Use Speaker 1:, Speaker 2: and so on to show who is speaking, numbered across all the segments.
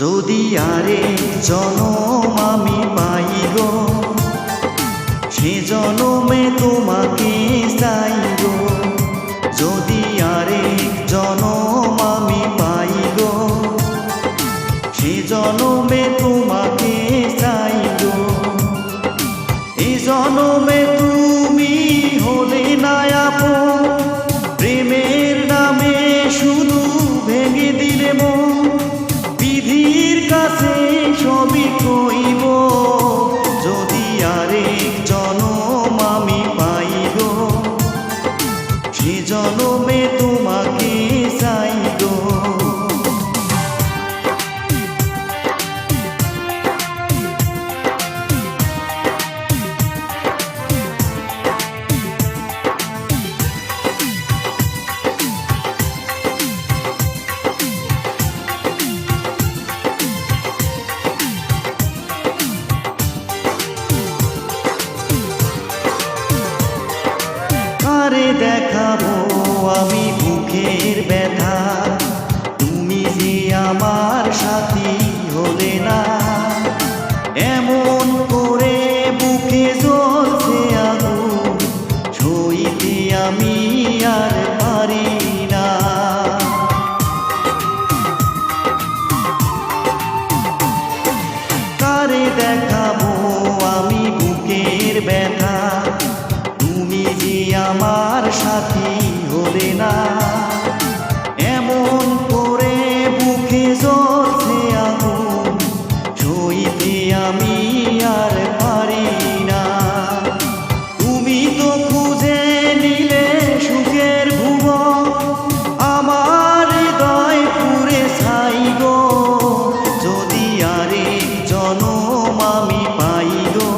Speaker 1: যদি আরেক জনম আমি পাই গো, সে জনমে তোমাকে চাই গো। যদি আরেক জনম আমি পাই গো, সে জনমে তোমাকে চাই গো। এই জনমে তুমি হলে না আপন, প্রেমের নামে শুধু ভেঙে দিলে মন। বিধির কাছে সবই কইব, যদি আরেক জনম আমি পাই গো, সে জনমে তোমাকে চাই গো। কারে দেখাবো আমি বুকের ব্যথা, তুমি যে আমার সাথী হলে না। এমন করে বুকে জ্বলছে আগুন, সইতে আমি আর পারি না। কারে দেখাবো আমি বুকের ব্যথা, তুমি যে আমার সাথী হলে না। এমন করে বুকে জ্বলছে আগুন, সইতে আমি আর পারি না। তুমি তো খুঁজে নিলে সুখের ভুবন, আমার হৃদয় পুড়ে ছাই গো। যদি আরেক জনম আমি পাই গো,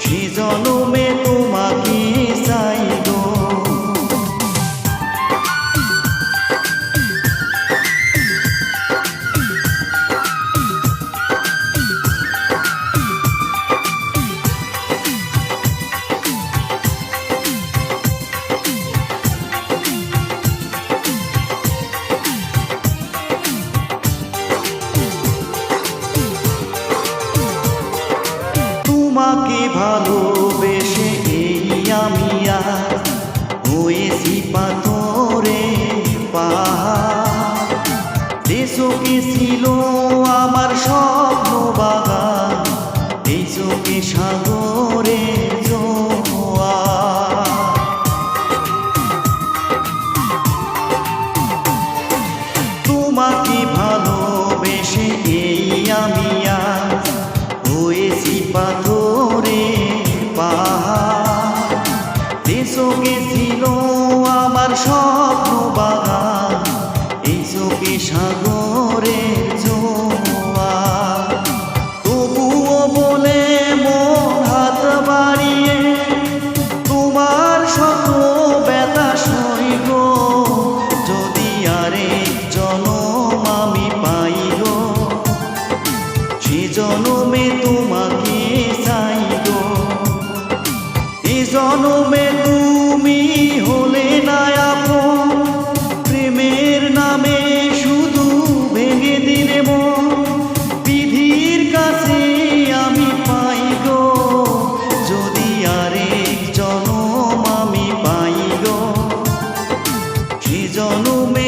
Speaker 1: সে জনমে তোমাকে চাই গো। তোমাকে ভালোবেসে এই আমি আজ হয়েছি পাথরে পাহাড়। যে চোখে ছিল আমার স্বপ্ন বাগান, এই চোখে সাগরে জোয়ার। তোমাকে ভালোবেসে এই আমি আজ হয়েছি পাথরে পাহাড়। যে চোখে ছিল আমার স্বপ্ন বাগান, এই চোখে সাগরের জোয়ার। তবুও বলে মন হাত বাড়িয়ে তোমার শত ব্যথা সই গো। যদি আরেক জনম আমি পাই গো, সে জনমে তোমাকে চাই গো। এ জনমে তুমি হলে না আপন, প্রেমের নামে শুধু ভেঙে দিলে মন। বিধির কাছে আমি পাই গো, যদি আরেক জনম আমি পাই গো, সে জনমে